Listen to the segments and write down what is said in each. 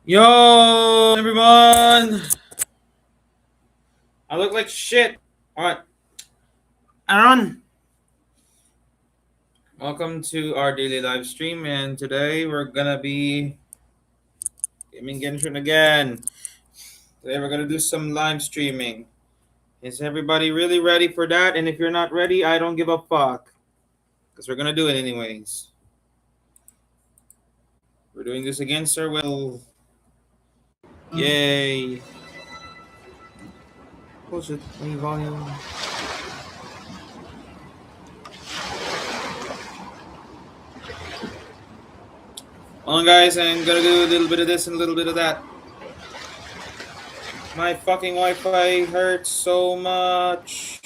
Yo, everyone! I look like shit. Alright, Aaron. Welcome to our daily live stream, and today we're gonna be gaming Genshin again. Today we're gonna do some live streaming. Is everybody really ready for that? And if you're not ready, I don't give a fuck. Because we're gonna do it anyways. We're doing this again, Sir Will. Yay. Bullshit. Any volume? Hold on, guys, I'm gonna do a little bit of this and a little bit of that. My fucking Wi-Fi hurts so much.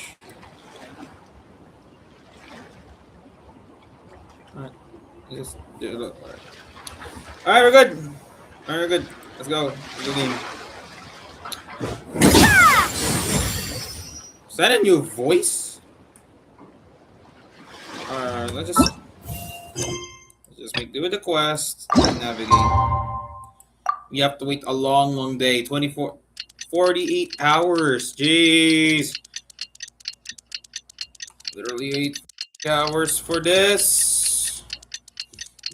Alright, just do it. Alright, we're good. Alright, we're good. Let's go. Let's go game. Is that a new voice? Alright, let's just make do with the quest and navigate. We have to wait a long day. 48 hours. Jeez. Literally 8 hours for this.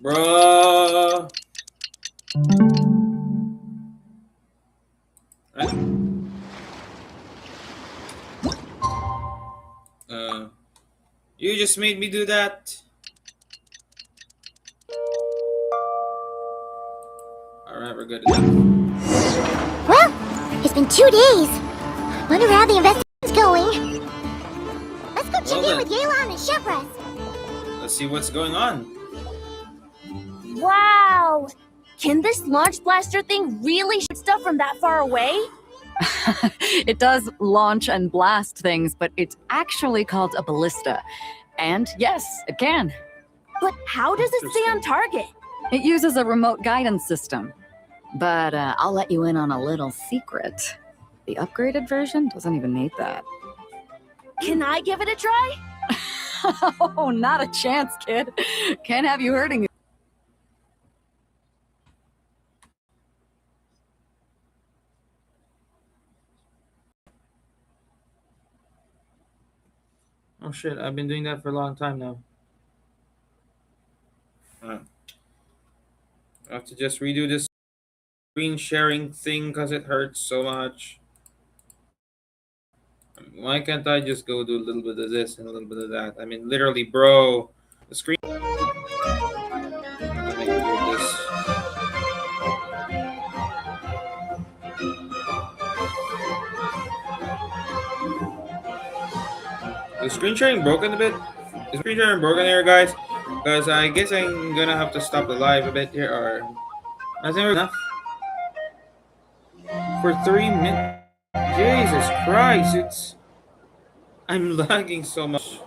Bruh. Right. You just made me do that. Alright, we're good. Well, it's been 2 days. Wonder how the investigation's going. Let's go check in with Yelan and Shepras. Let's see what's going on. Wow! Can this launch blaster thing really shoot stuff from that far away? It does launch and blast things, but it's actually called a ballista. And yes, it can. But how does it stay on target? It uses a remote guidance system. But I'll let you in on a little secret. The upgraded version doesn't even need that. Can I give it a try? Oh, not a chance, kid. Can't have you hurting. Oh shit, I've been doing that for a long time now. I have to just redo this screen sharing thing because it hurts so much. Why can't I just go do a little bit of this and a little bit of that? I mean, literally, bro, the screen. Is screen sharing broken a bit? Is screen sharing broken here, guys? Because I guess I'm gonna have to stop the live a bit here, or I think we're enough for 3 minutes. Jesus Christ, I'm lagging so much.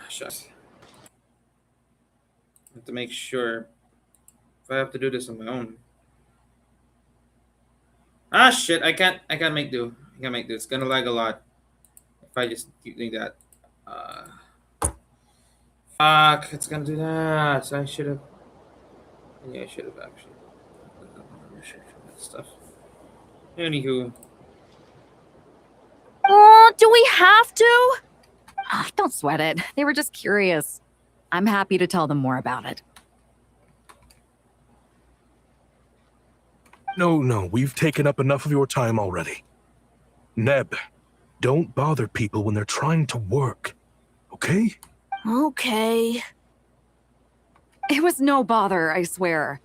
Shucks. I have to make sure if I have to do this on my own. Ah shit, I can't make do. I can't make do. It's gonna lag a lot if I just keep doing that. Fuck, it's gonna do that. So I should have. Yeah, I should have actually. That stuff. Anywho. Oh, do we have to? Don't sweat it. They were just curious. I'm happy to tell them more about it. No, we've taken up enough of your time already. Neb, don't bother people when they're trying to work, okay? Okay. It was no bother, I swear.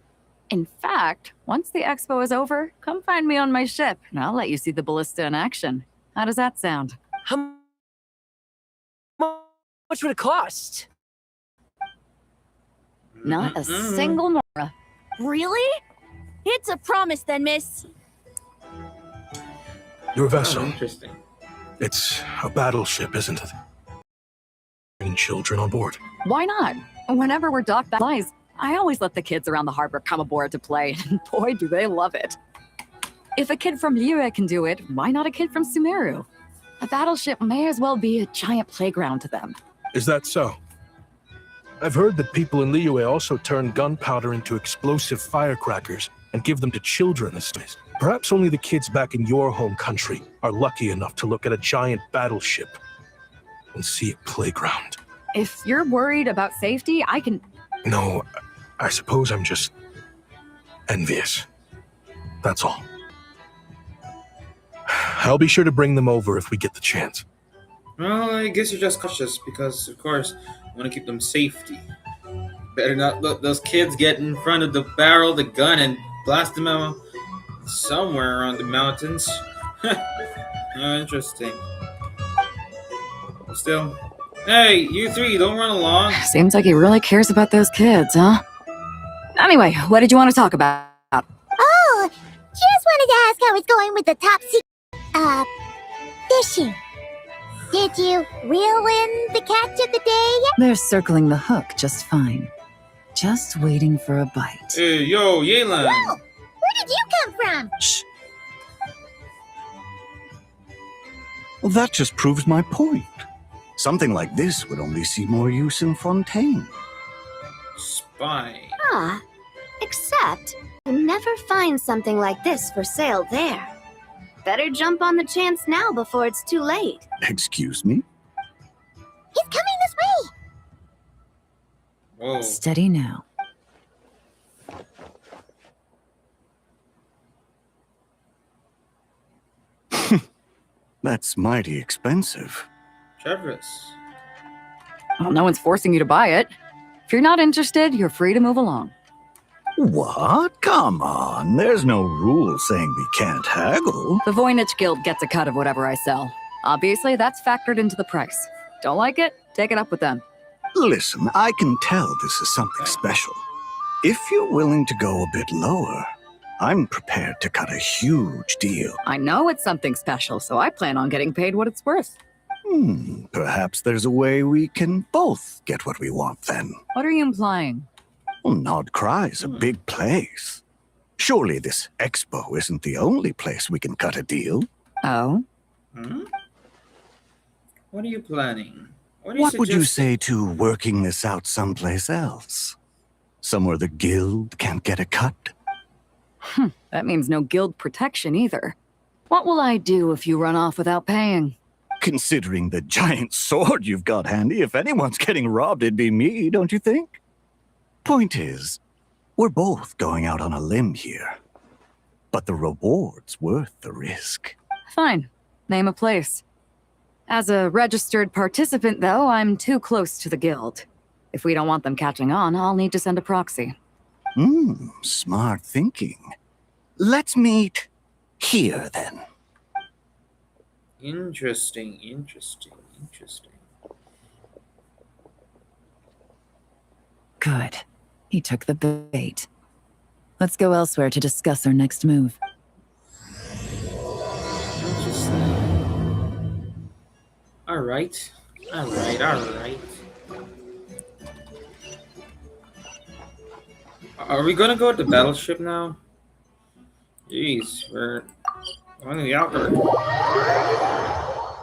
In fact, once the expo is over, come find me on my ship, and I'll let you see the ballista in action. How does that sound? How much would it cost? Not a single Nora. Really? It's a promise then, miss. Your vessel, Interesting. it's a battleship, isn't it? And children on board. Why not? Whenever we're docked back flies, I always let the kids around the harbor come aboard to play, and boy, do they love it. If a kid from Liyue can do it, why not a kid from Sumeru? A battleship may as well be a giant playground to them. Is that so? I've heard that people in Liyue also turn gunpowder into explosive firecrackers and give them to children as toys. Perhaps only the kids back in your home country are lucky enough to look at a giant battleship and see a playground. If you're worried about safety, I can... No, I suppose I'm just envious. That's all. I'll be sure to bring them over if we get the chance. Well, I guess you're just cautious because, of course, I want to keep them safety. Better not let those kids get in front of the barrel of the gun and blast them out somewhere around the mountains. Interesting. Still, hey, you three, don't run along. Seems like he really cares about those kids, huh? Anyway, what did you want to talk about? Oh, just wanted to ask how it's going with the top secret, fishing. Did you reel in the catch of the day yet? They're circling the hook just fine. Just waiting for a bite. Hey, yo, Yelan. Whoa! Where did you come from? Shh. Well, that just proves my point. Something like this would only see more use in Fontaine. Spy. Ah, except you never find something like this for sale there. Better jump on the chance now before it's too late. Excuse me? He's coming this way. Whoa. Steady now. That's mighty expensive. Travis. Well, no one's forcing you to buy it. If you're not interested, you're free to move along. What? Come on. There's no rule saying we can't haggle. The Voynich Guild gets a cut of whatever I sell. Obviously, that's factored into the price. Don't like it? Take it up with them. Listen, I can tell this is something special. If you're willing to go a bit lower, I'm prepared to cut a huge deal. I know it's something special, so I plan on getting paid what it's worth. Perhaps there's a way we can both get what we want then. What are you implying? Well, Nod Cry's a big place. Surely this expo isn't the only place we can cut a deal. Oh? Hmm? What are you planning? What Would you say to working this out someplace else? Somewhere the guild can't get a cut? That means no guild protection either. What will I do if you run off without paying? Considering the giant sword you've got handy, if anyone's getting robbed, it'd be me, don't you think? Point is, we're both going out on a limb here. But the reward's worth the risk. Fine. Name a place. As a registered participant, though, I'm too close to the guild. If we don't want them catching on, I'll need to send a proxy. Smart thinking. Let's meet here, then. Interesting. Good. He took the bait. Let's go elsewhere to discuss our next move. Alright. Are we gonna go to the battleship now? Jeez, we're going to the Alcar.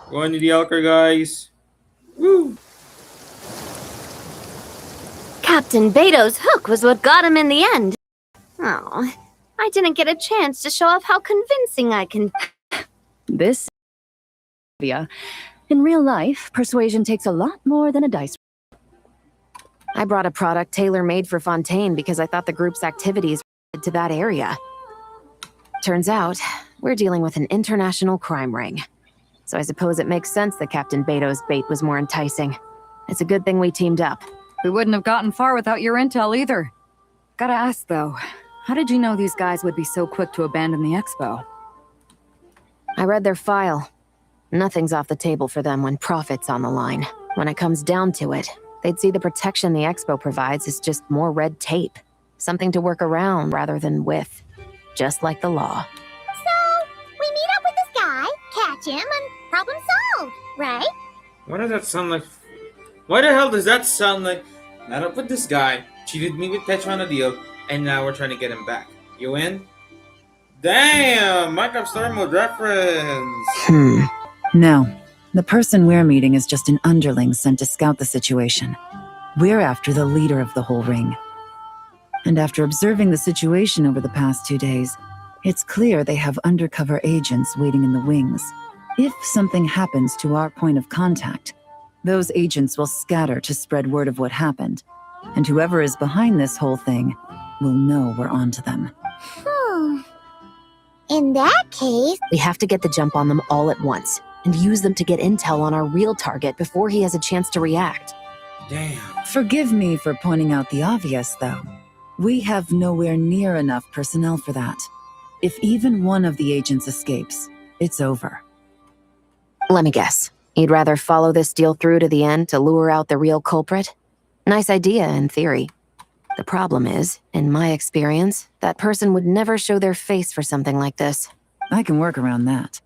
Going to the Alcar, guys. Woo! Captain Beto's hook was what got him in the end. Oh, I didn't get a chance to show off how convincing I can. This... In real life, persuasion takes a lot more than a dice. I brought a product tailor-made for Fontaine because I thought the group's activities were to that area. Turns out, we're dealing with an international crime ring. So I suppose it makes sense that Captain Beto's bait was more enticing. It's a good thing we teamed up. We wouldn't have gotten far without your intel either. Gotta ask, though, how did you know these guys would be so quick to abandon the expo? I read their file. Nothing's off the table for them when profit's on the line. When it comes down to it, they'd see the protection the expo provides as just more red tape. Something to work around rather than with. Just like the law. So, we meet up with this guy, catch him, and problem solved, right? What does that sound like? Why the hell does that sound like? Met up with this guy, cheated me with Petra on a deal, and now we're trying to get him back. You in? Damn! Minecraft Story Mode reference! No. The person we're meeting is just an underling sent to scout the situation. We're after the leader of the whole ring. And after observing the situation over the past 2 days, it's clear they have undercover agents waiting in the wings. If something happens to our point of contact, those agents will scatter to spread word of what happened, and whoever is behind this whole thing will know we're onto them. In that case, We have to get the jump on them all at once and use them to get intel on our real target before he has a chance to react. Damn. Forgive me for pointing out the obvious, though. We have nowhere near enough personnel for that. If even one of the agents escapes, it's over. Let me guess. You'd rather follow this deal through to the end to lure out the real culprit? Nice idea, in theory. The problem is, in my experience, that person would never show their face for something like this. I can work around that.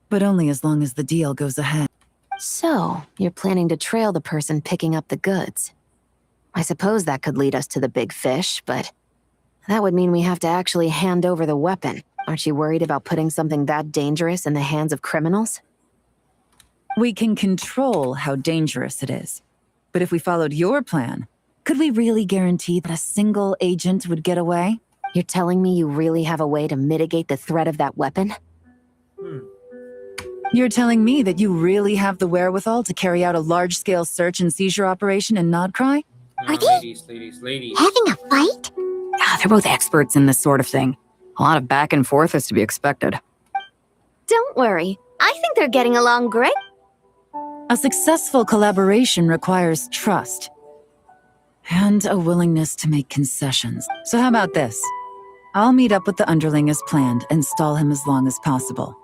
But only as long as the deal goes ahead. So, you're planning to trail the person picking up the goods. I suppose that could lead us to the big fish, but that would mean we have to actually hand over the weapon. Aren't you worried about putting something that dangerous in the hands of criminals? We can control how dangerous it is. But if we followed your plan, could we really guarantee that a single agent would get away? You're telling me you really have a way to mitigate the threat of that weapon? You're telling me that you really have the wherewithal to carry out a large-scale search and seizure operation in Nodcry? No, Are they- ladies. having a fight? They're both experts in this sort of thing. A lot of back and forth is to be expected. Don't worry. I think they're getting along great. A successful collaboration requires trust. And a willingness to make concessions. So how about this? I'll meet up with the underling as planned and stall him as long as possible.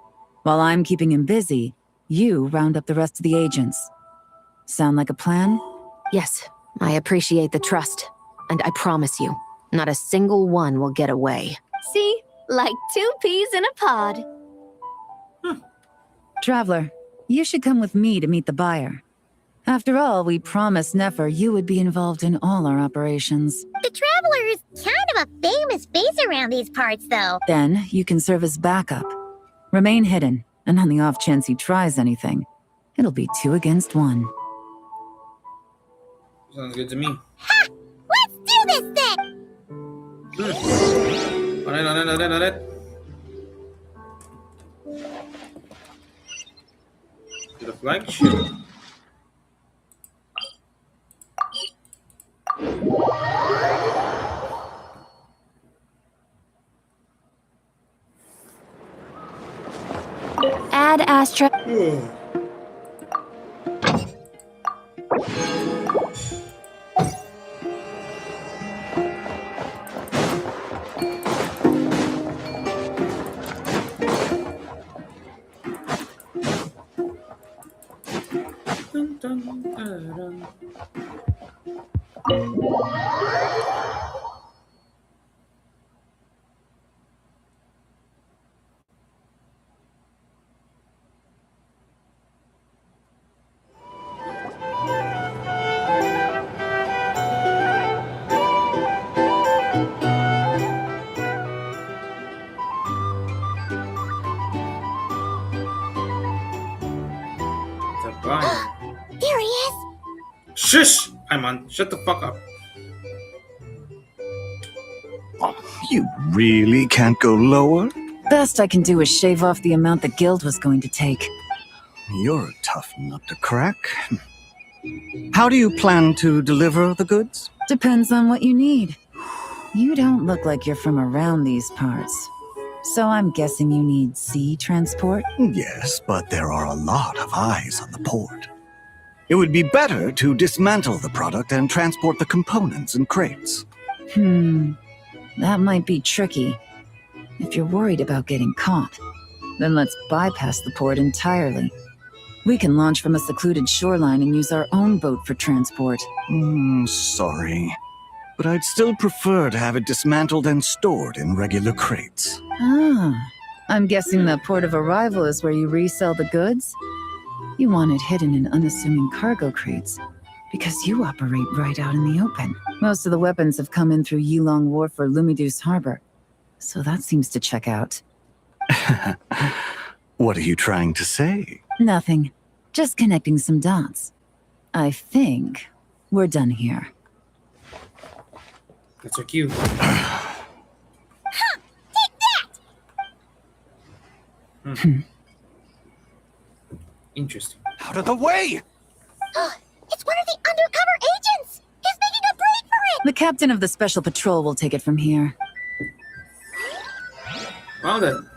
While I'm keeping him busy, you round up the rest of the agents. Sound like a plan? Yes, I appreciate the trust. And I promise you, not a single one will get away. See? Like 2 peas in a pod. Traveler, you should come with me to meet the buyer. After all, we promised Nefer you would be involved in all our operations. The Traveler is kind of a famous face around these parts, though. Then you can serve as backup. Remain hidden, and on the off chance he tries anything, it'll be 2 against 1. Sounds good to me. Let's do this thing! On it. To the flagship. Add Astra. Dun, dun, dun. It's a blind. There he is! Shush! Paimon, shut the fuck up. You really can't go lower? Best I can do is shave off the amount the guild was going to take. You're a tough nut to crack. How do you plan to deliver the goods? Depends on what you need. You don't look like you're from around these parts. So I'm guessing you need sea transport? Yes, but there are a lot of eyes on the port. It would be better to dismantle the product and transport the components in crates. That might be tricky. If you're worried about getting caught, then let's bypass the port entirely. We can launch from a secluded shoreline and use our own boat for transport. Sorry. But I'd still prefer to have it dismantled and stored in regular crates. I'm guessing the port of arrival is where you resell the goods? You want it hidden in unassuming cargo crates, because you operate right out in the open. Most of the weapons have come in through Yilong Wharf or Lumiduce Harbor, so that seems to check out. What are you trying to say? Nothing. Just connecting some dots. I think we're done here. That's our cue. Take that! Interesting. Out of the way! It's one of the undercover agents! He's making a break for it! The captain of the special patrol will take it from here. Well then,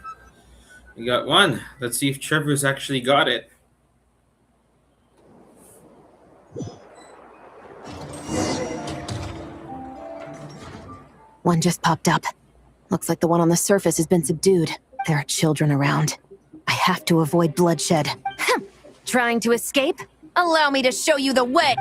we got one. Let's see if Trevor's actually got it. One just popped up. Looks like the one on the surface has been subdued. There are children around. I have to avoid bloodshed. Trying to escape? Allow me to show you the way!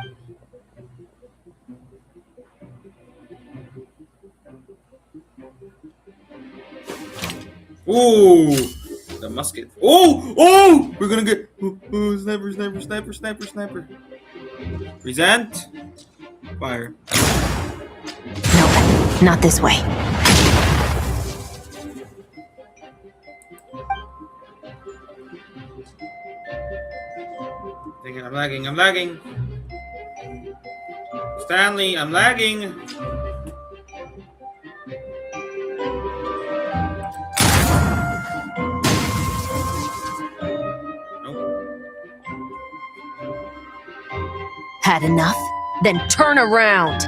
Ooh, the musket. Oh, we're gonna get sniper. Present. Fire. Nope, not this way. Dang it, I'm lagging. Stanley, I'm lagging. Had enough? Then turn around!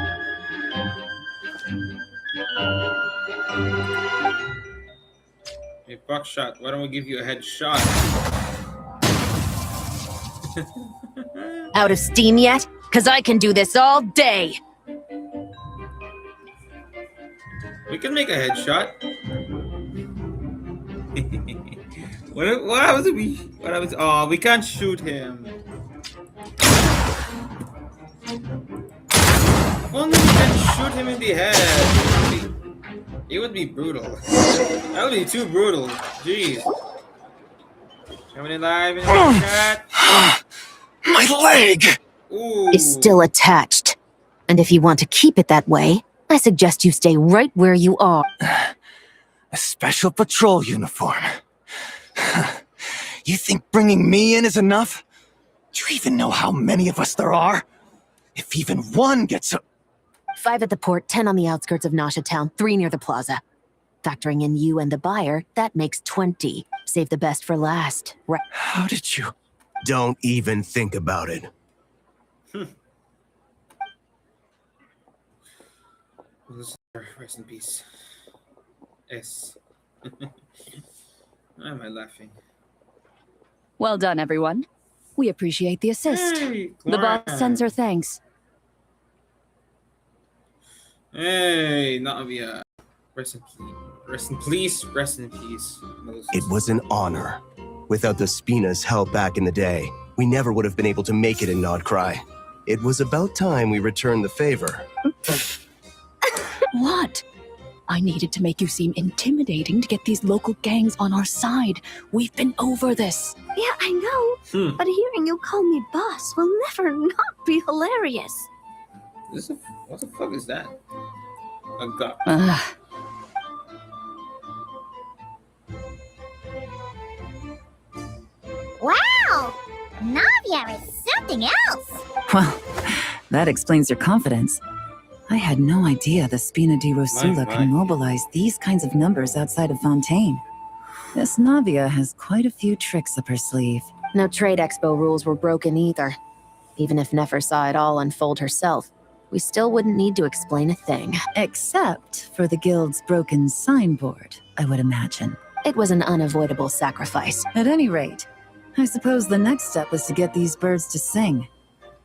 Hey, Buckshot, why don't we give you a headshot? Out of steam yet? 'Cause I can do this all day! We can make a headshot. What happens if we... What happens... Oh, we can't shoot him. If only we can shoot him in the head. It would be brutal. That would be too brutal. Jeez. Coming in live in the chat. My leg! Ooh. Is still attached. And if you want to keep it that way, I suggest you stay right where you are. A special patrol uniform. You think bringing me in is enough? Do you even know how many of us there are? If even one gets a... 5 at the port, 10 on the outskirts of Nasha Town, 3 near the plaza. Factoring in you and the buyer, that makes 20. Save the best for last. Right. How did you... Don't even think about it. Rest in peace. S. Why am I laughing? Well done, everyone. We appreciate the assist. Hey, The boss Clara. sends her thanks. Hey, Navia. Rest in peace. Rest in peace. Rest in peace. It was an honor. Without the Spina's help back in the day, we never would have been able to make it in Nodcry. It was about time we returned the favor. What? I needed to make you seem intimidating to get these local gangs on our side. We've been over this. Yeah, I know. But hearing you call me boss will never not be hilarious. What the fuck is that? A god. Wow! Navia is something else! Well, that explains your confidence. I had no idea the Spina di Rosula Right. can mobilize these kinds of numbers outside of Fontaine. This Navia has quite a few tricks up her sleeve. No trade expo rules were broken either. Even if Nefer saw it all unfold herself, we still wouldn't need to explain a thing. Except for the guild's broken signboard, I would imagine. It was an unavoidable sacrifice. At any rate, I suppose the next step is to get these birds to sing.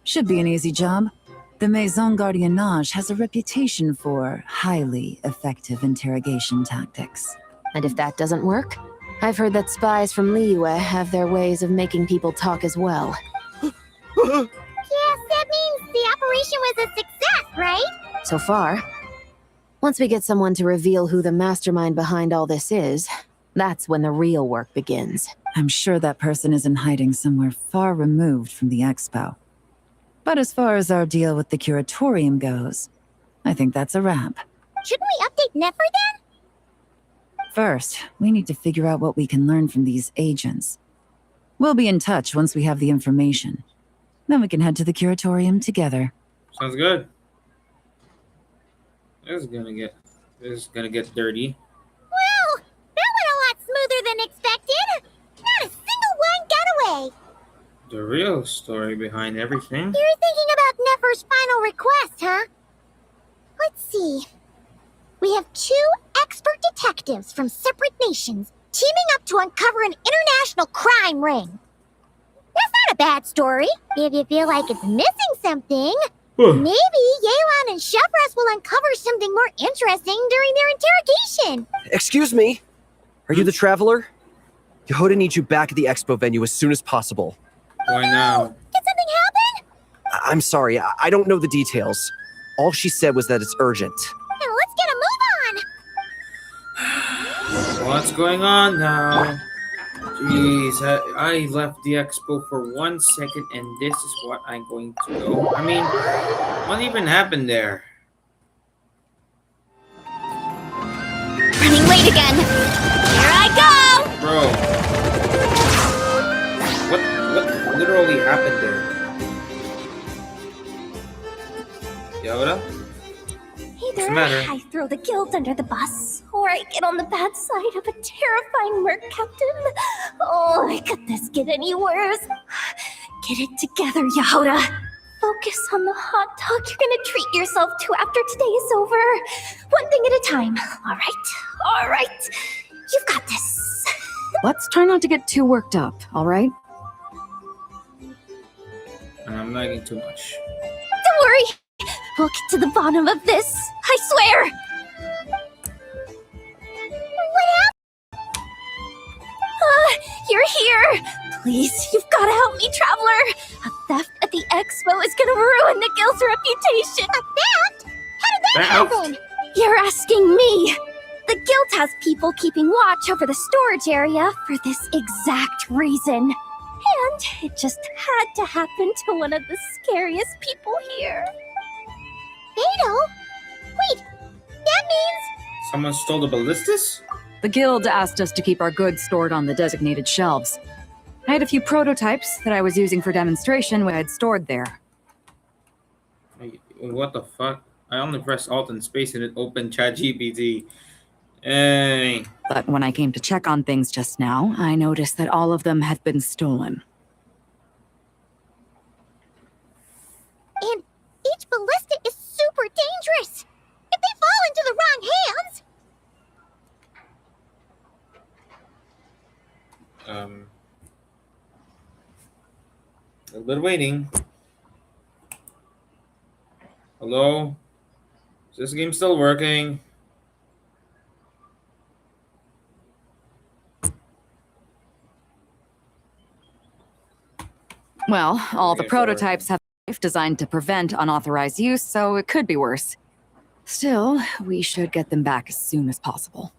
Should be an easy job. The Maison Gardiennage has a reputation for highly effective interrogation tactics. And if that doesn't work, I've heard that spies from Liyue have their ways of making people talk as well. Yes, that means the operation was a success, right? So far. Once we get someone to reveal who the mastermind behind all this is, that's when the real work begins. I'm sure that person is in hiding somewhere far removed from the expo. But as far as our deal with the curatorium goes, I think that's a wrap. Shouldn't we update Nefer then? First, we need to figure out what we can learn from these agents. We'll be in touch once we have the information. Then we can head to the curatorium together. Sounds good. This is gonna get dirty. Wow, that went a lot smoother than expected. Not a single one got away. The real story behind everything. You're thinking about Nefer's final request, huh? Let's see. We have 2 expert detectives from separate nations teaming up to uncover an international crime ring. That's not a bad story. If you feel like it's missing something, maybe Yelan and Shevras will uncover something more interesting during their interrogation. Excuse me? Are you the traveler? Yehuda needs you back at the expo venue as soon as possible. Why now? Did something happen? I'm sorry, I don't know the details. All she said was that it's urgent. Now let's get a move on. What's going on now? Jeez, I left the expo for 1 second and this is what I'm going to go. I mean, what even happened there? Running late again. Here I go. Bro. What literally happened there? Yoda? Either the matter? I throw the guild under the bus, or I get on the bad side of a terrifying merc captain. Oh, could this get any worse? Get it together, Yehuda. Focus on the hot dog you're gonna treat yourself to after today is over. One thing at a time. All right. You've got this. Let's try not to get too worked up, all right? And I'm lagging too much. Don't worry. We'll get to the bottom of this. I swear. What happened? You're here. Please, you've got to help me, Traveler. A theft at the expo is going to ruin the guild's reputation. A theft? How did that happen? You're asking me. The guild has people keeping watch over the storage area for this exact reason. And it just had to happen to one of the scariest people here. Beto? Wait, that means... Someone stole the ballistas? The guild asked us to keep our goods stored on the designated shelves. I had a few prototypes that I was using for demonstration when I had stored there. What the fuck? I only pressed Alt and space and it opened ChatGPT. Hey. But when I came to check on things just now, I noticed that all of them had been stolen. And each ballista is super dangerous. If they fall into the wrong hands... A little bit of waiting. Hello? Is this game still working? Well, all the Okay, prototypes have life designed to prevent unauthorized use, so it could be worse. Still, we should get them back as soon as possible.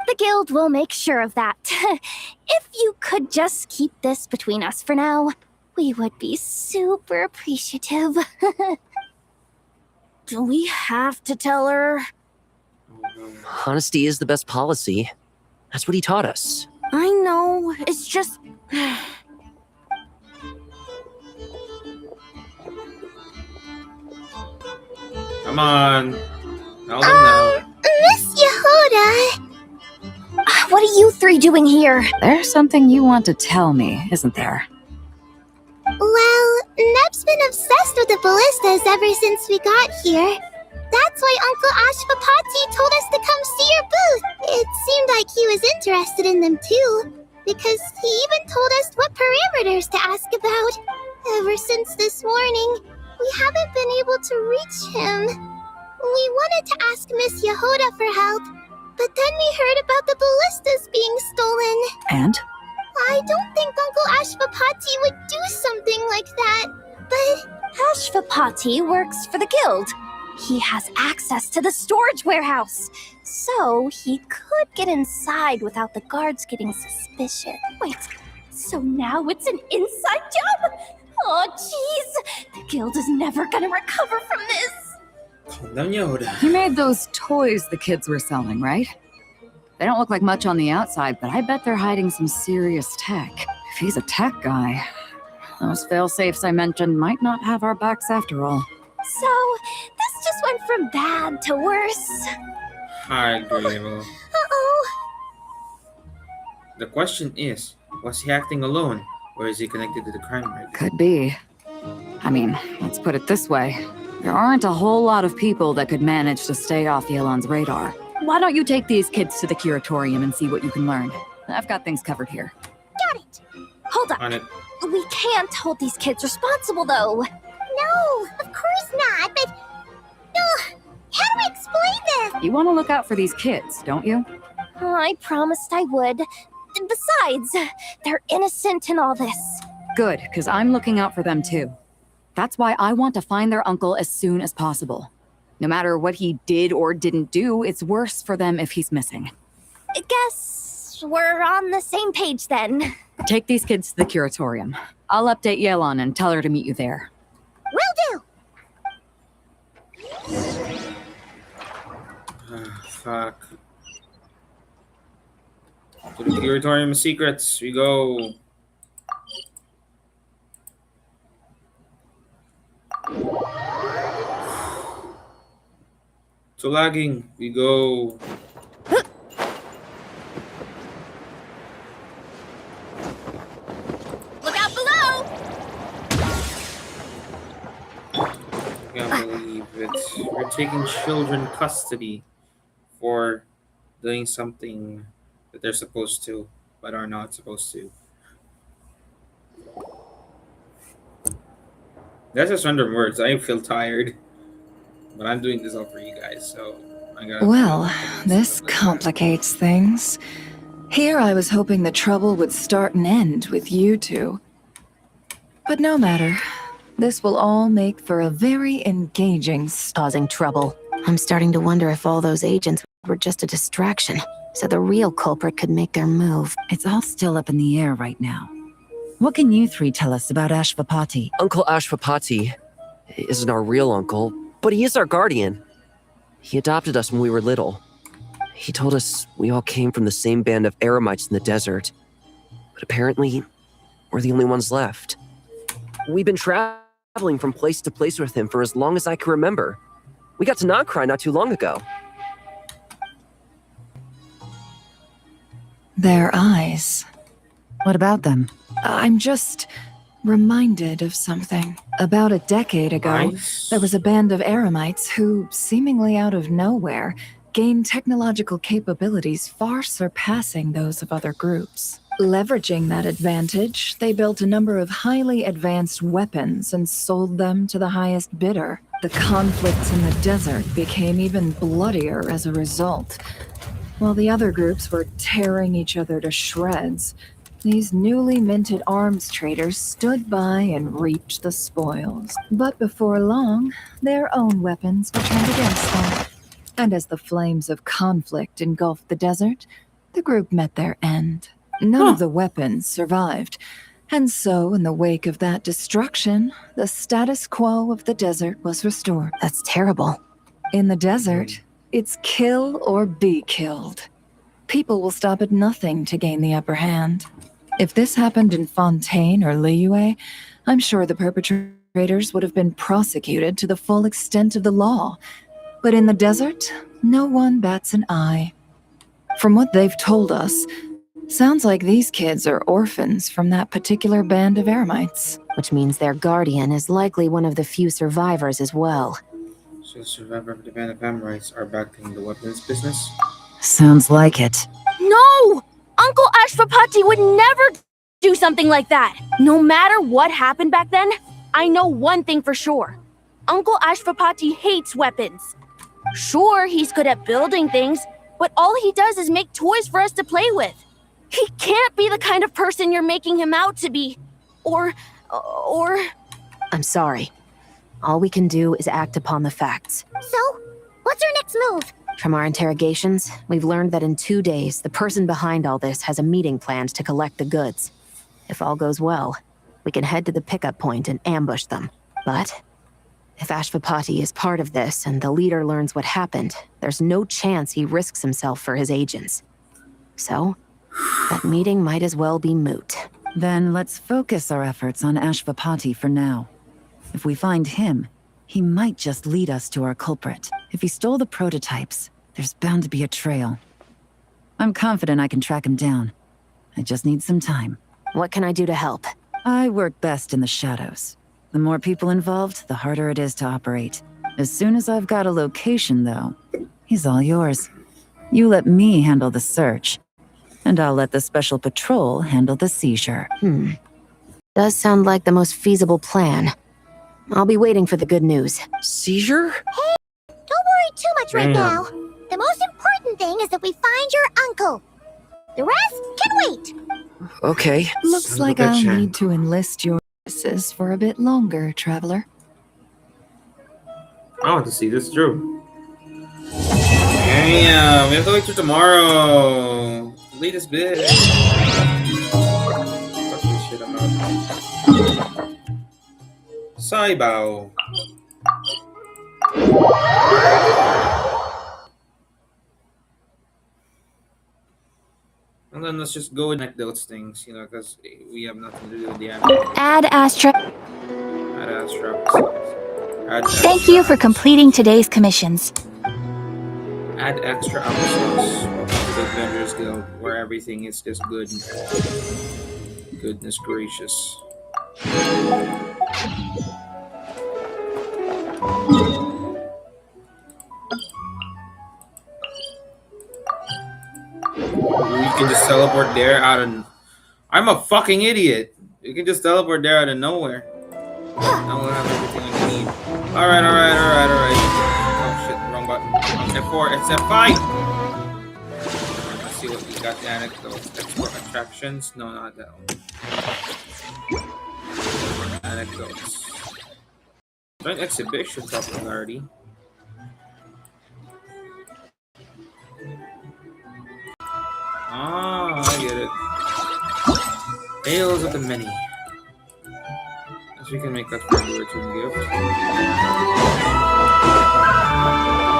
The guild will make sure of that. If you could just keep this between us for now, we would be super appreciative. Do we have to tell her? Honesty is the best policy. That's what he taught us. I know, it's just... Come on. Tell them now. Miss Yehuda! What are you 3 doing here? There's something you want to tell me, isn't there? Well, Neb's been obsessed with the ballistas ever since we got here. That's why Uncle Ashfapati told us to come see your booth. It seemed like he was interested in them too, because he even told us what parameters to ask about. Ever since this morning, we haven't been able to reach him. We wanted to ask Miss Yehuda for help, but then we heard about the ballistas being stolen. And? I don't think Uncle Ashfapati would do something like that, but... Ashfapati works for the guild. He has access to the storage warehouse, so he could get inside without the guards getting suspicious. Wait, so now it's an inside job? Oh, jeez! The guild is never gonna recover from this! Calm down, Yoda. You made those toys the kids were selling, right? They don't look like much on the outside, but I bet they're hiding some serious tech. If he's a tech guy, those fail-safes I mentioned might not have our backs after all. So, this just went from bad to worse. I agree, Ava. Uh-oh. The question is, was he acting alone, or is he connected to the crime ring? Could be. I mean, let's put it this way. There aren't a whole lot of people that could manage to stay off Yelan's radar. Why don't you take these kids to the curatorium and see what you can learn? I've got things covered here. Got it. Hold On on. it. We can't hold these kids responsible, though. No, of course not, but... how do I explain this? You want to look out for these kids, don't you? I promised I would. Besides, they're innocent in all this. Good, because I'm looking out for them too. That's why I want to find their uncle as soon as possible. No matter what he did or didn't do, it's worse for them if he's missing. Guess we're on the same page then. Take these kids to the curatorium. I'll update Yelan and tell her to meet you there. Will do. Fuck. To the curatorium of secrets, we go. So lagging, we go. Look out below! I can't believe it. We're taking children custody for doing something that they're supposed to, but are not supposed to. That's just random words. I feel tired, but I'm doing this all for you guys, so I gotta. Well, this complicates things. Here I was hoping the trouble would start and end with you two. But no matter. This will all make for a very engaging Causing trouble. I'm starting to wonder if all those agents were just a distraction, so the real culprit could make their move. It's all still up in the air right now. What can you three tell us about Ashvapati? Uncle Ashvapati isn't our real uncle, but he is our guardian. He adopted us when we were little. He told us we all came from the same band of Eremites in the desert. But apparently, we're the only ones left. We've been traveling from place to place with him for as long as I can remember. We got to Nagcry not too long ago. Their eyes. What about them? I'm just reminded of something. About a decade ago, Nice. there was a band of Eremites who, seemingly out of nowhere, gained technological capabilities far surpassing those of other groups. Leveraging that advantage, they built a number of highly advanced weapons and sold them to the highest bidder. The conflicts in the desert became even bloodier as a result. While the other groups were tearing each other to shreds, these newly minted arms traders stood by and reaped the spoils. But before long, their own weapons were turned against them. And as the flames of conflict engulfed the desert, the group met their end. None of the weapons survived. And so, in the wake of that destruction, the status quo of the desert was restored. That's terrible. In the desert, it's kill or be killed. People will stop at nothing to gain the upper hand. If this happened in Fontaine or Liyue, I'm sure the perpetrators would have been prosecuted to the full extent of the law. But in the desert, no one bats an eye. From what they've told us, sounds like these kids are orphans from that particular band of Eremites. Which means their guardian is likely one of the few survivors as well. So the survivor of the band of Amorites are backing the weapons business. Sounds like it. No! Uncle Ashvapati would never do something like that. No matter what happened back then, I know one thing for sure. Uncle Ashvapati hates weapons. Sure, he's good at building things, but all he does is make toys for us to play with. He can't be the kind of person you're making him out to be. Or... I'm sorry. All we can do is act upon the facts. So, what's our next move? From our interrogations, we've learned that in 2 days, the person behind all this has a meeting planned to collect the goods. If all goes well, we can head to the pickup point and ambush them. But if Ashvapati is part of this and the leader learns what happened, there's no chance he risks himself for his agents. So, that meeting might as well be moot. Then let's focus our efforts on Ashvapati for now. If we find him, He might just lead us to our culprit. If he stole the prototypes, there's bound to be a trail. I'm confident I can track him down. I just need some time. What can I do to help? I work best in the shadows. The more people involved, the harder it is to operate. As soon as I've got a location, though, he's all yours. You let me handle the search, and I'll let the special patrol handle the seizure. Does sound like the most feasible plan. I'll be waiting for the good news. Seizure? Don't worry too much right Damn. now. The most important thing is that we find your uncle. The rest can wait. Okay. Looks Son of a like I'll bitch. need to enlist your services for a bit longer, Traveler. I want to see this through. Damn, we have to wait till tomorrow. Latest bit. Fuck this shit, I'm out. Saibao. And then let's just go and connect those things, you know, because we have nothing to do with the anime. Add Astra. Add Astra. Add Thank you for completing today's commissions. Add extra episodes to the Avengers Guild where everything is just good. Goodness gracious. We can just teleport there out of... I'm a fucking idiot. You can just teleport there out of nowhere. Now we'll have everything we need. Alright. Oh shit, wrong button. F4, it's F5! Let's see what we got. The anecdotes. Export attractions. No, not that one. Anecdotes. Joint exhibition popularity. Ah, I get it. Tales of the Many. So we can make that for a return gift.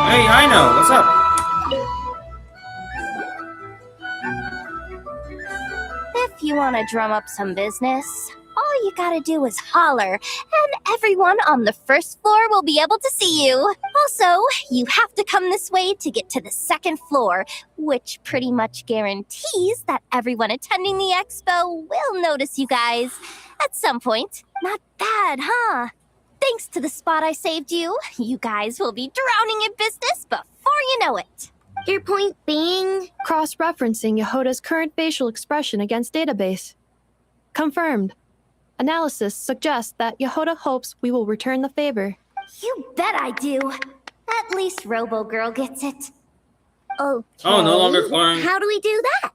Hey, I know. What's up? If you want to drum up some business, all you gotta do is holler, and everyone on the first floor will be able to see you. Also, you have to come this way to get to the second floor, which pretty much guarantees that everyone attending the expo will notice you guys at some point. Not bad, huh? Thanks to the spot I saved you, you guys will be drowning in business before you know it. Your point being? Cross-referencing Yehoda's current facial expression against database. Confirmed. Analysis suggests that Yehoda hopes we will return the favor. You bet I do. At least Robo Girl gets it. Okay. Oh, no longer calling. How do we do that?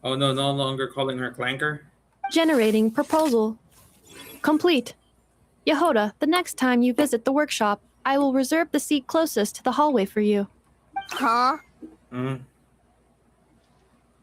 Oh no, no longer calling her Clanker. Generating proposal. Complete. Yehoda, the next time you visit the workshop, I will reserve the seat closest to the hallway for you. Huh?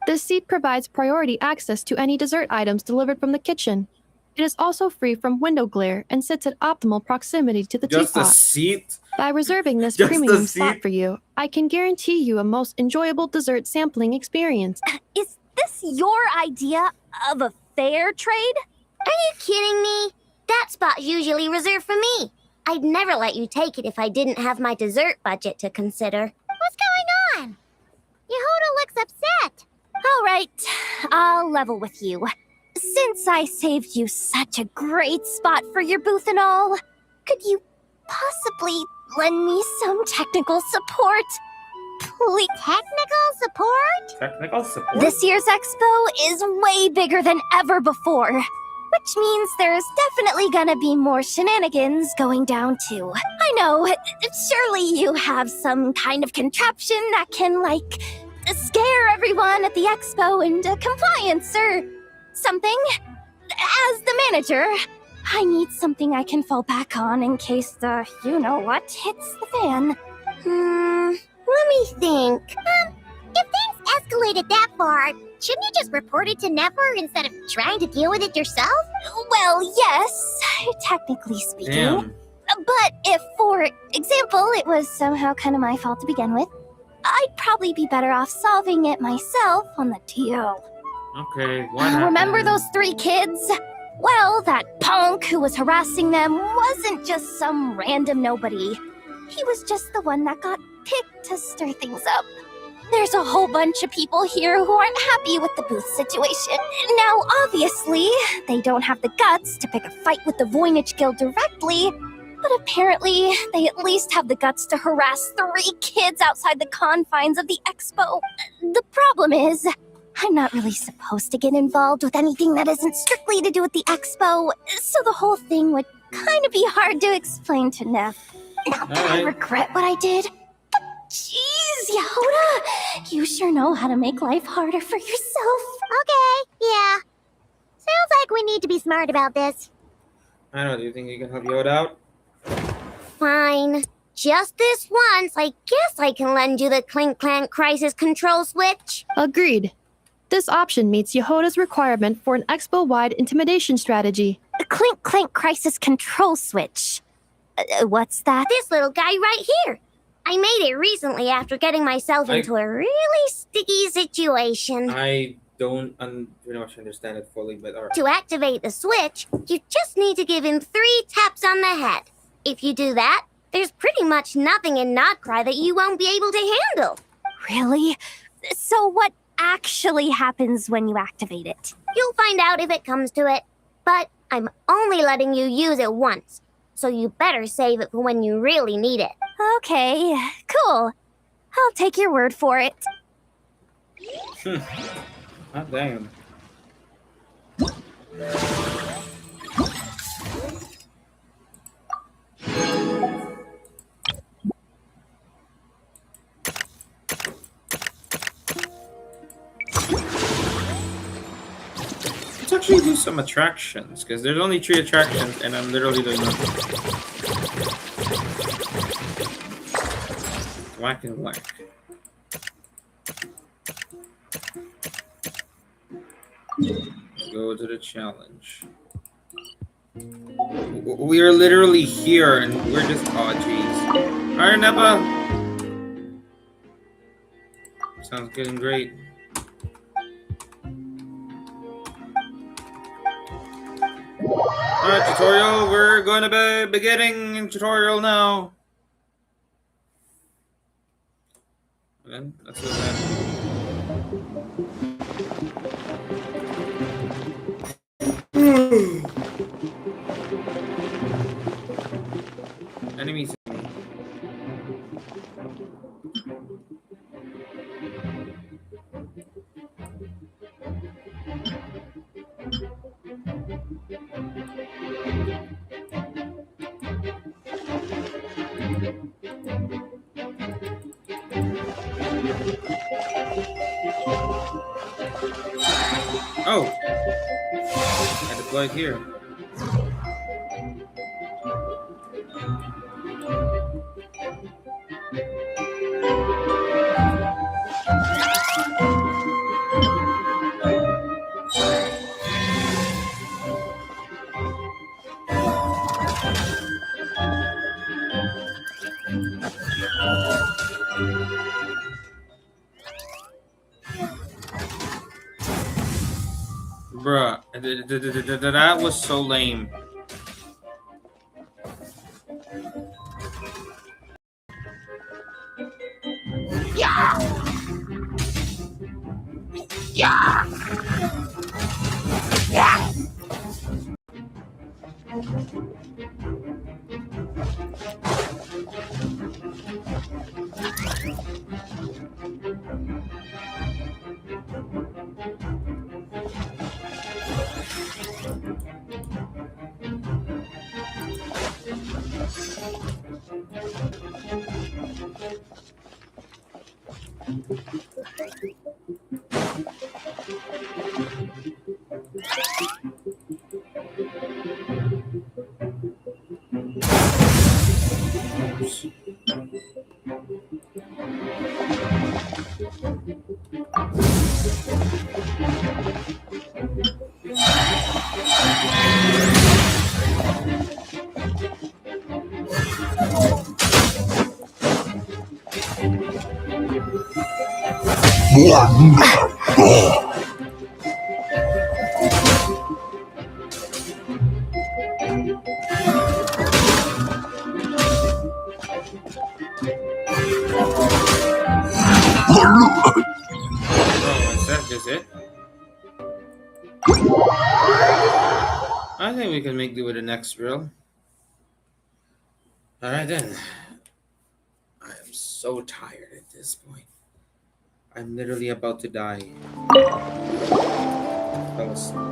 This seat provides priority access to any dessert items delivered from the kitchen. It is also free from window glare and sits at optimal proximity to the Just a teapot. seat? By reserving this Just a premium spot seat? for you, I can guarantee you a most enjoyable dessert sampling experience. Is this your idea of a fair trade? Are you kidding me? That spot's usually reserved for me. I'd never let you take it if I didn't have my dessert budget to consider. What's going on? Yehoda looks upset. All right, I'll level with you. Since I saved you such a great spot for your booth and all, could you possibly lend me some technical support? Please. Technical support? Technical support? This year's expo is way bigger than ever before, which means there's definitely gonna be more shenanigans going down too. I know, surely you have some kind of contraption that can, like, scare everyone at the expo into compliance or something. As the manager, I need something I can fall back on in case the you-know-what hits the fan. Let me think. If things escalated that far, shouldn't you just report it to Nefer instead of trying to deal with it yourself? Well, yes, technically speaking. Damn. But if, for example, it was somehow kind of my fault to begin with, I'd probably be better off solving it myself on the DL. Okay, what happened? Remember those 3 kids? Well, that punk who was harassing them wasn't just some random nobody. He was just the one that got picked to stir things up. There's a whole bunch of people here who aren't happy with the booth situation. Now, obviously, they don't have the guts to pick a fight with the Voynich Guild directly, but apparently, they at least have the guts to harass 3 kids outside the confines of the expo. The problem is, I'm not really supposed to get involved with anything that isn't strictly to do with the expo, so the whole thing would kind of be hard to explain to Neff. Not that I regret what I did, but jeez, Yehoda, you sure know how to make life harder for yourself. Okay, yeah. Sounds like we need to be smart about this. I don't know, do you think you can help Yoda out? Fine. Just this once, I guess I can lend you the Clink Clank Crisis Control Switch. Agreed. This option meets Yehoda's requirement for an expo-wide intimidation strategy. A Clink Clank Crisis Control Switch. What's that? This little guy right here. I made it recently after getting myself into a really sticky situation. I don't pretty much understand it fully, but alright. To activate the switch, you just need to give him 3 taps on the head. If you do that, there's pretty much nothing in Nodcry that you won't be able to handle. Really? So what actually happens when you activate it? You'll find out if it comes to it, but I'm only letting you use it once, so you better save it for when you really need it. Okay, cool. I'll take your word for it. Ah, damn. Let's actually do some attractions, because there's only 3 attractions, and I'm literally doing nothing. Whack and whack. Go to the challenge. We are literally here, and we're just... Oh, jeez. Alright, Neppa! Sounds good and great. Alright, tutorial. We're going to be beginning tutorial now. Then, that's what that. Enemies. Oh, I deployed here. Bruh, that was so lame. I think we can make do with the next drill. Alright then. I am so tired at this point. I'm literally about to die. Fell asleep.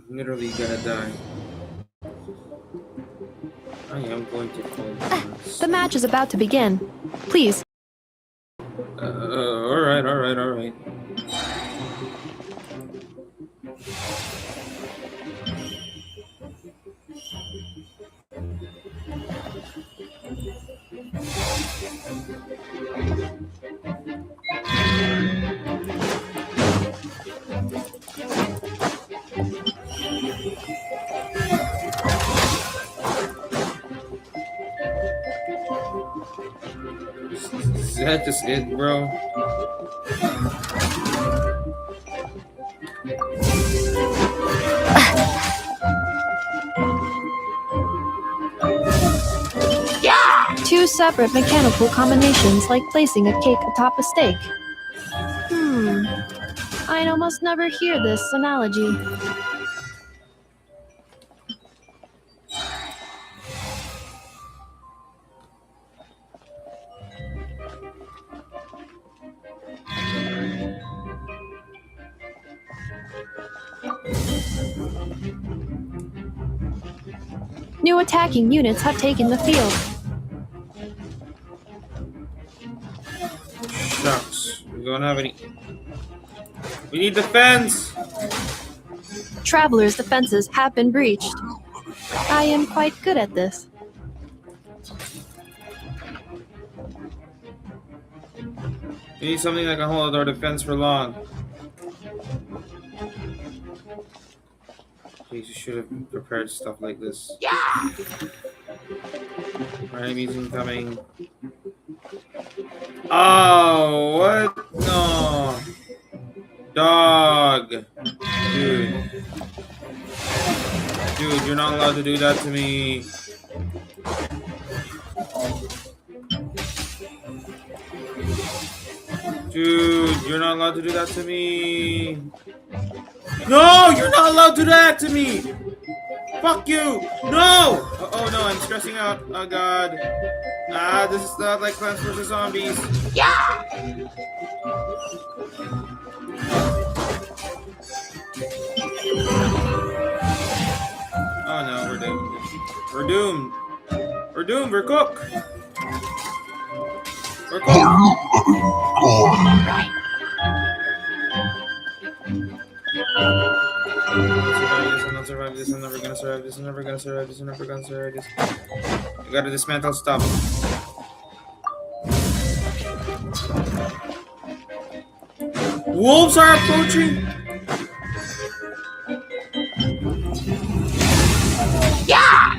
Literally gonna die. I am going to close this. The match is about to begin. Please. Alright. Is that just it, bro? Two separate mechanical combinations like placing a cake atop a steak. I'd almost never hear this analogy. New attacking units have taken the field. Shucks. We don't have any. We need defense! Travelers' defenses have been breached. I am quite good at this. We need something that can hold our defense for long. Jeez, you should have prepared stuff like this. Yeah! Enemies incoming. Oh, what? No. Dog. Dude, you're not allowed to do that to me. Dude, you're not allowed to do that to me. No, you're not allowed to do that to me. Fuck you. No. Oh no, I'm stressing out. Oh god. This is not like Plants vs. Zombies. Yeah. Oh no, we're doomed. We're doomed. We're doomed. We're cooked. We're cooked. Survive this. I'm never gonna survive this. I'm never gonna survive this. I'm never gonna survive this. You gotta dismantle stuff. Wolves are approaching. Yeah!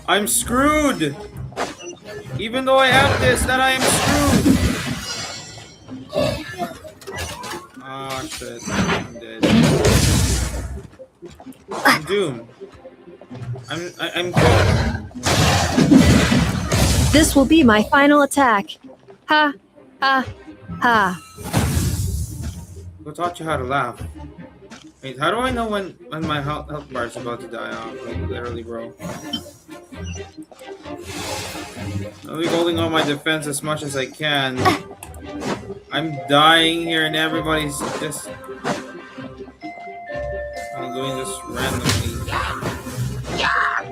I'm screwed. Even though I have this, that I am screwed. Oh shit, I'm dead. I'm doomed. I'm cooked. This will be my final attack. Ha, ha, ha. Who taught you how to laugh? Wait, how do I know when my health bar is about to die off? Like, literally, bro. I'll be holding on my defense as much as I can. I'm dying here and everybody's just... I'm doing this randomly.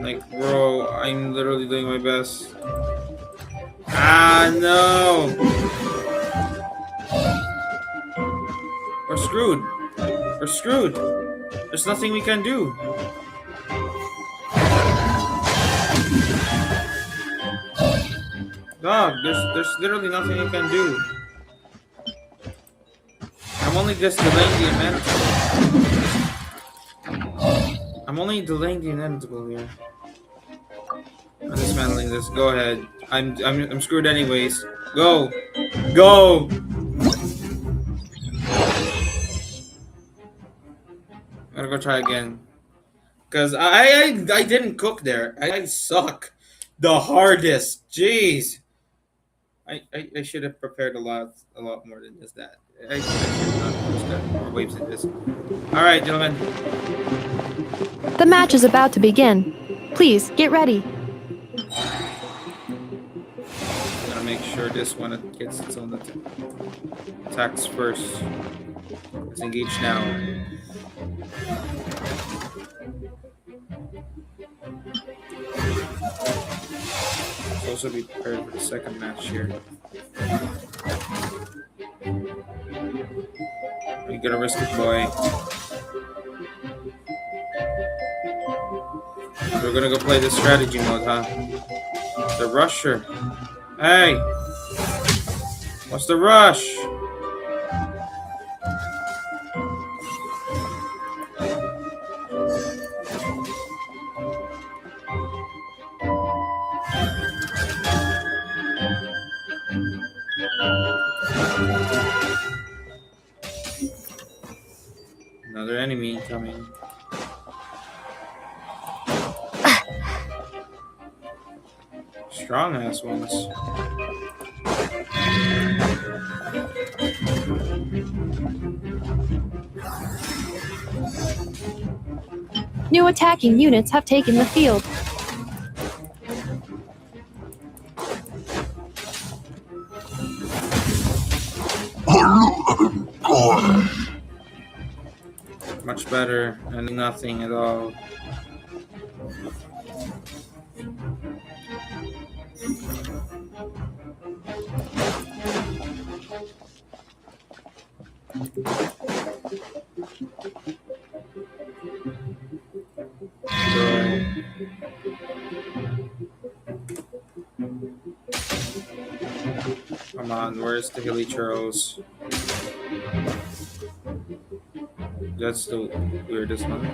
Like, bro, I'm literally doing my best. Ah, no! We're screwed. We're screwed. There's nothing we can do. Dog, there's literally nothing you can do. I'm only just delaying the inevitable. I'm only delaying the inevitable here. I'm dismantling this. Go ahead. I'm screwed anyways. Go. Go. I'm gonna go try again. Cause I didn't cook there. I suck. The hardest. Jeez. I should have prepared a lot more than just that. I should have not pushed that more waves than this. All right, gentlemen. The match is about to begin. Please get ready. I'm gonna make sure this one gets its own attacks first. Let's engage now. Also be prepared for the second match here. You gotta risk it, boy. We're gonna go play the strategy mode, huh? The rusher. Hey! What's the rush? Another enemy coming. Strong ass ones. New attacking units have taken the field. Much better than nothing at all. Come on, where's the hilly churros? That's the weirdest one.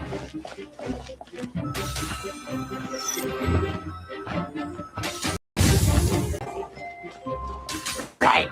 Right.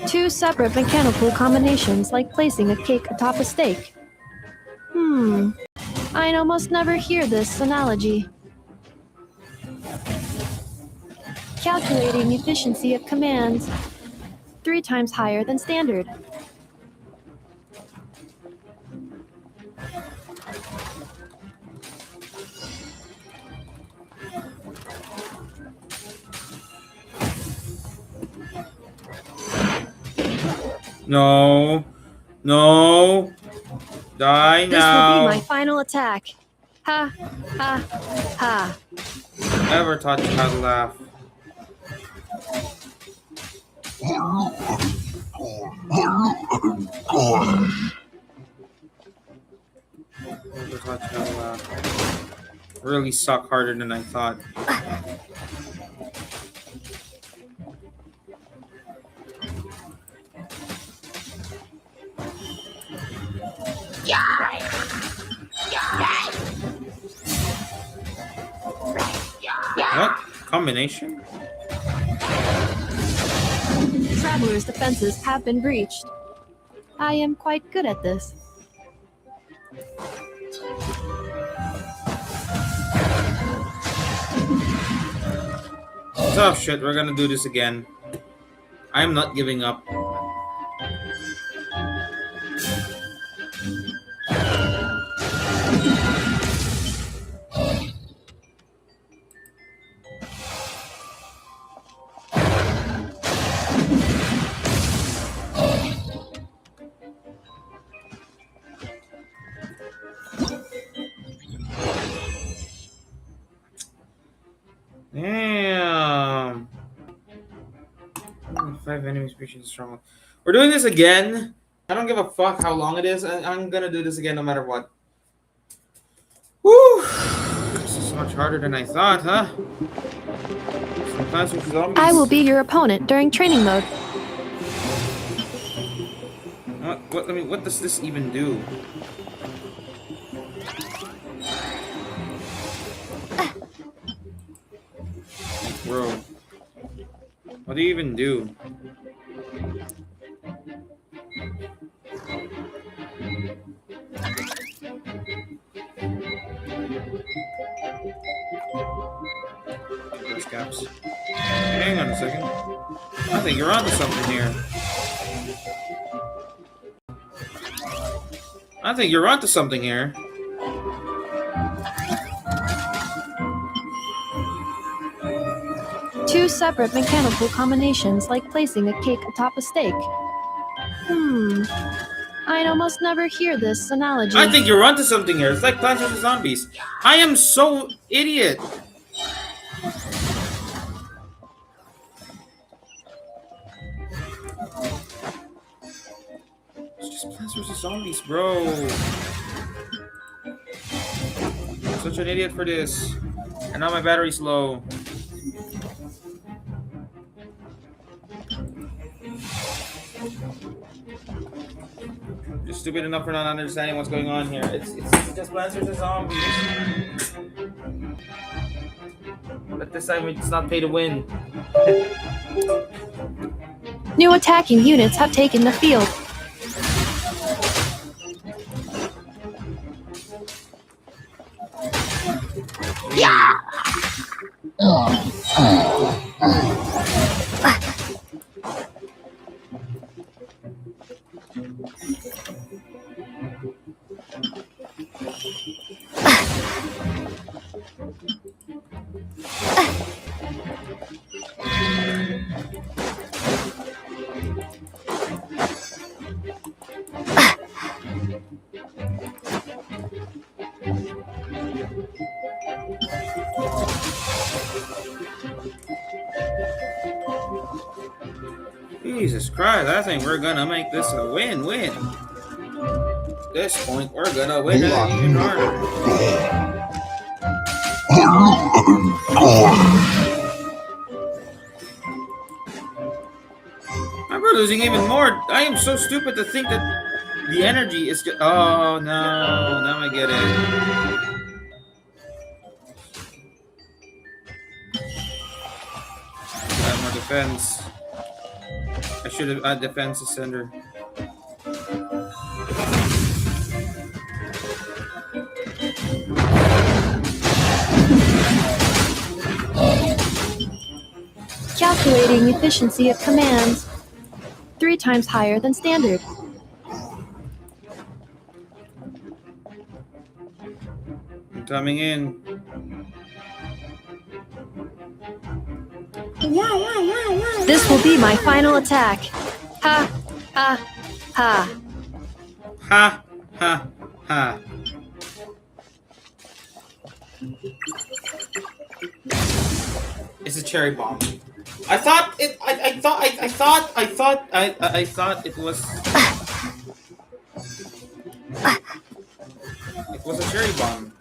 Two separate mechanical combinations, like placing a cake atop a steak. I'd almost never hear this analogy. Calculating efficiency of commands. 3 times higher than standard. No. No. Die This now. will be my final attack. Ha, ha, ha. Never taught you how to laugh. Never taught you how to laugh. Really suck harder than I thought. What? Combination? Traveler's defenses have been breached. I am quite good at this. Tough shit, we're gonna do this again. I am not giving up. 5 enemies breaching strong. We're doing this again. I don't give a fuck how long it is. I'm gonna do this again no matter what. Woo! This is much harder than I thought, huh? Some Plants vs. Zombies. I will be your opponent during training mode. What does this even do? Bro. What do you even do? Press caps. Hang on a second. I think you're onto something here. I think you're onto something here. Two separate mechanical combinations like placing a cake atop a steak. I'd almost never hear this analogy. I think you're onto something here. It's like Plants vs. Zombies. I am so idiot. It's just Plants vs. Zombies, bro. I'm such an idiot for this. And now my battery's low. You're stupid enough for not understanding what's going on here. It's just Plants vs. Zombies. But this time it's not pay to win. New attacking units have taken the field. Yeah. Jesus Christ, I think we're gonna make this a win-win. At this point, we're gonna win it even harder. We're losing even more. I am so stupid to think that the energy is just... Oh, no. Now I get it. Add more defense. I should have added defense ascender. Calculating efficiency of commands. 3 times higher than standard. I'm coming in. This will be my final attack. Ha, ha, ha. Ha, ha, ha. It's a cherry bomb. I thought it was it was a cherry bomb.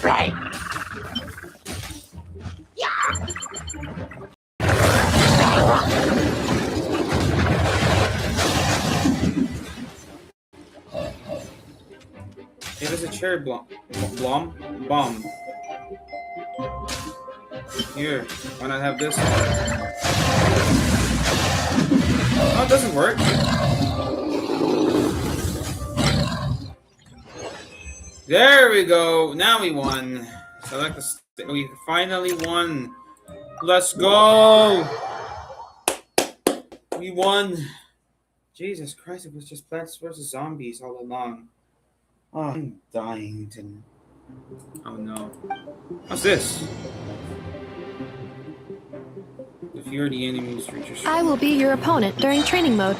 Right. It was a cherry bomb. Bomb. Here, why not have this? Oh, it doesn't work. There we go. Now we won. Select the we finally won. Let's go. We won. Jesus Christ, it was just Plants vs. Zombies all along. Oh, I'm dying to... Oh no. What's this? The fear of the enemies reaches. I will be your opponent during training mode.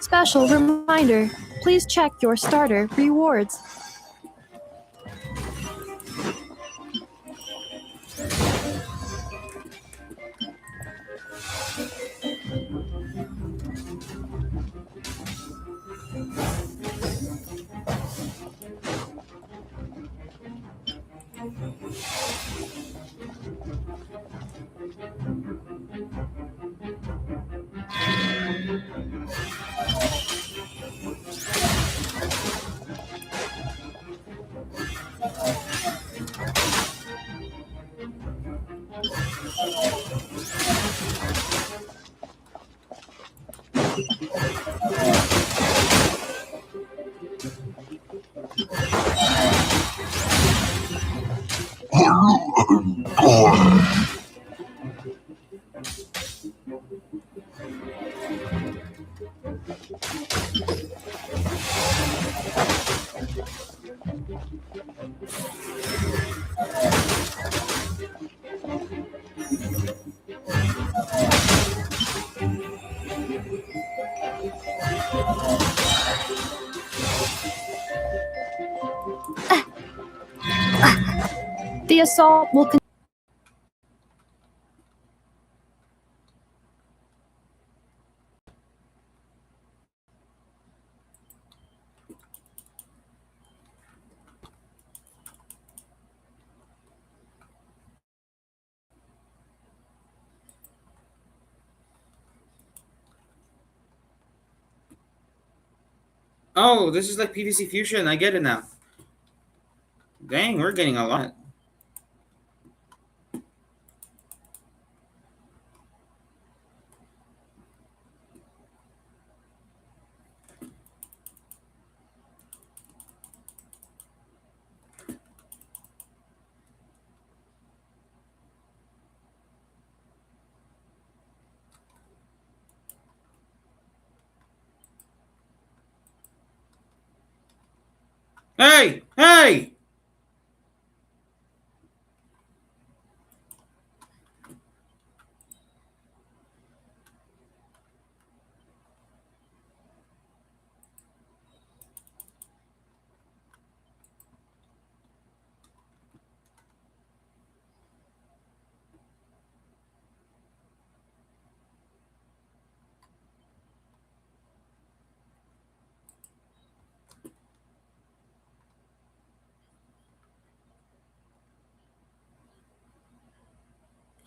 Special reminder, please check your starter rewards. The assault will continue. Oh, this is like PVC Fusion. I get it now. Dang, we're getting a lot. Hey! Hey!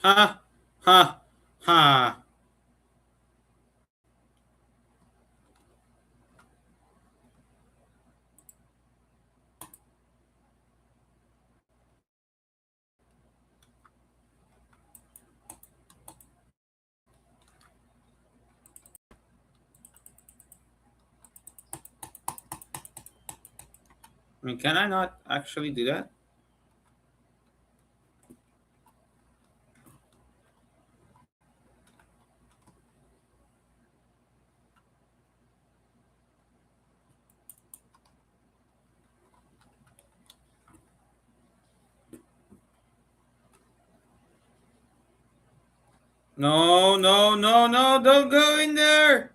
Ha! Ha! Ha! I mean, can I not actually do that? No, no, no, no, don't go in there!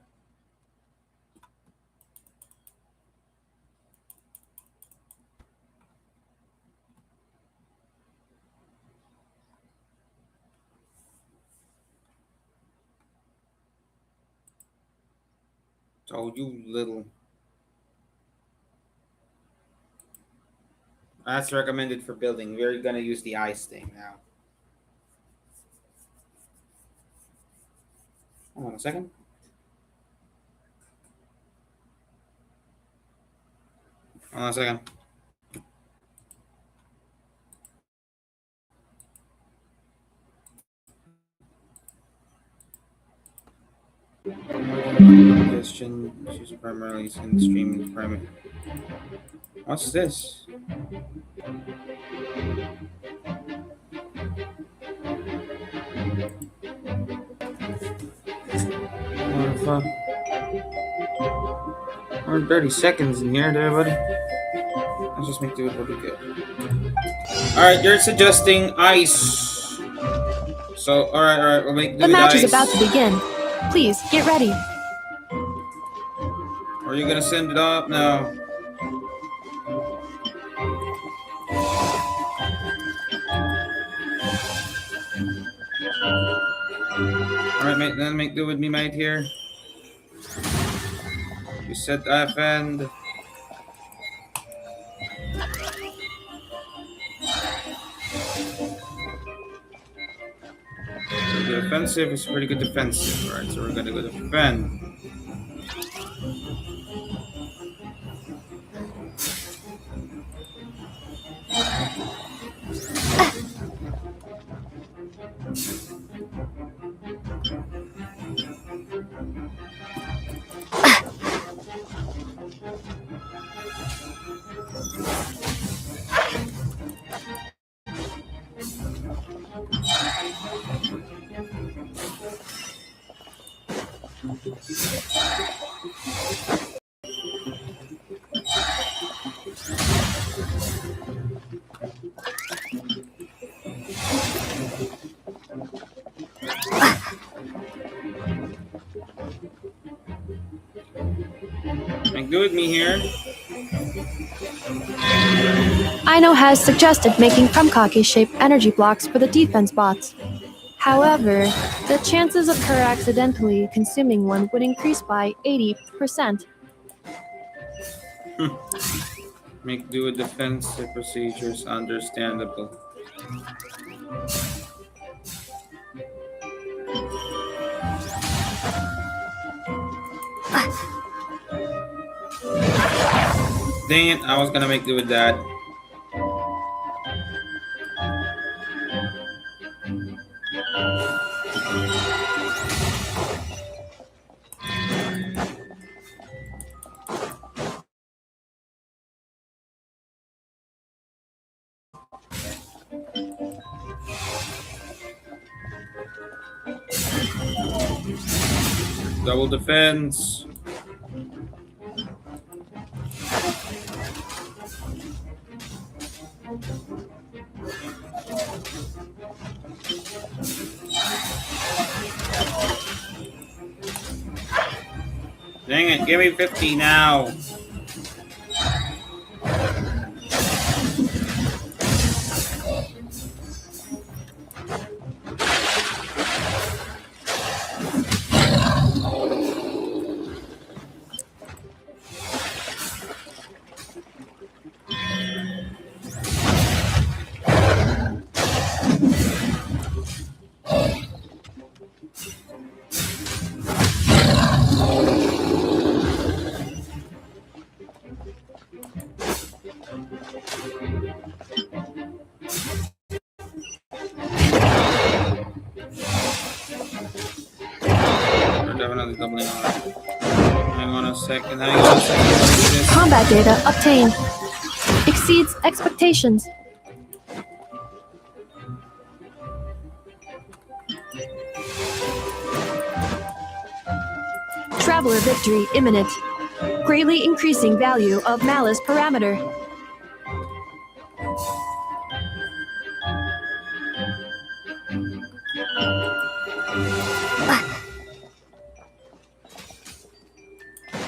Oh, you little... That's recommended for building. We're gonna use the ice thing now. Hold on a second. Hold on a second. Question, she's primarily in streaming primary. What's this? We're in 30 seconds in here, there, buddy. Let's just make do with what we get. Alright, you're suggesting ice. So, alright, we'll make do The with match ice. is about to begin. Please, get ready. Are you gonna send it up? No. Alright, mate, then make do with me, mate, here. You said defend. Pretty good offensive, it's pretty good defensive. Alright, so we're gonna go defend. Make do with me here. Aino has suggested making Prumkake-shaped energy blocks for the defense bots. However, the chances of her accidentally consuming one would increase by 80%. Make do with defensive procedures, understandable. Dang it, I was gonna make do with that. Double defense. Dang it, give me 50 now. Definitely doubling on it. Hang on a second. Combat data obtained. Exceeds expectations. Traveler victory imminent. Greatly increasing value of malice parameter.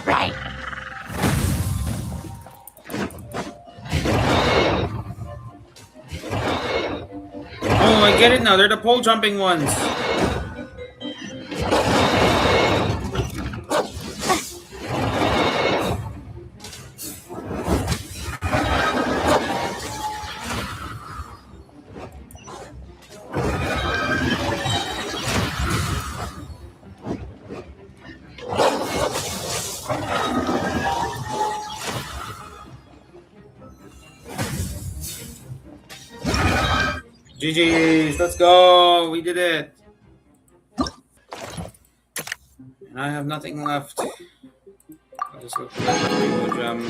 Right. Oh, I get it now. They're the pole jumping ones. GG's, let's go. We did it. And I have nothing left. I'll just look for the gems.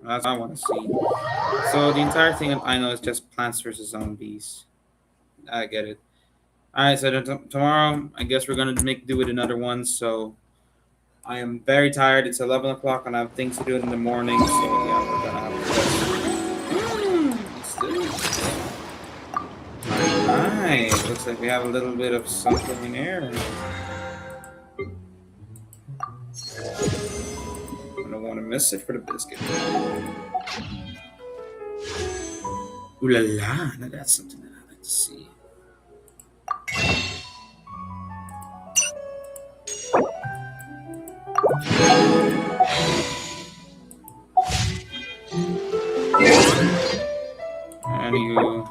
That's what I want to see. So the entire thing I know is just Plants vs Zombies. I get it. All right, so tomorrow I guess we're gonna make do with another one. So I am very tired. It's 11 o'clock and I have things to do in the morning. So yeah, we're gonna have to. Alright, looks like we have a little bit of something in here. I don't want to miss it for the biscuit. Ooh la la, now that's something that I like to see. Anywho.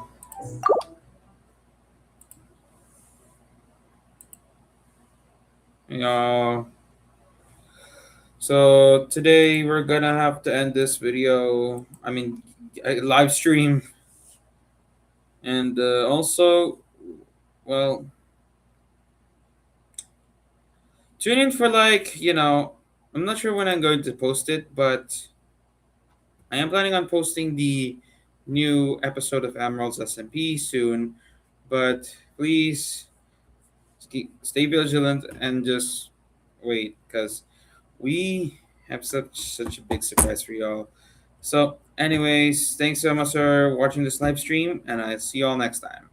So today we're gonna have to end this video. I mean, live stream, and also, well, tune in for I'm not sure when I'm going to post it, but I am planning on posting the new episode of Emerald's SMP soon. But please stay vigilant and just wait, because we have such a big surprise for y'all. So anyways, thanks so much for watching this live stream, and I'll see y'all next time.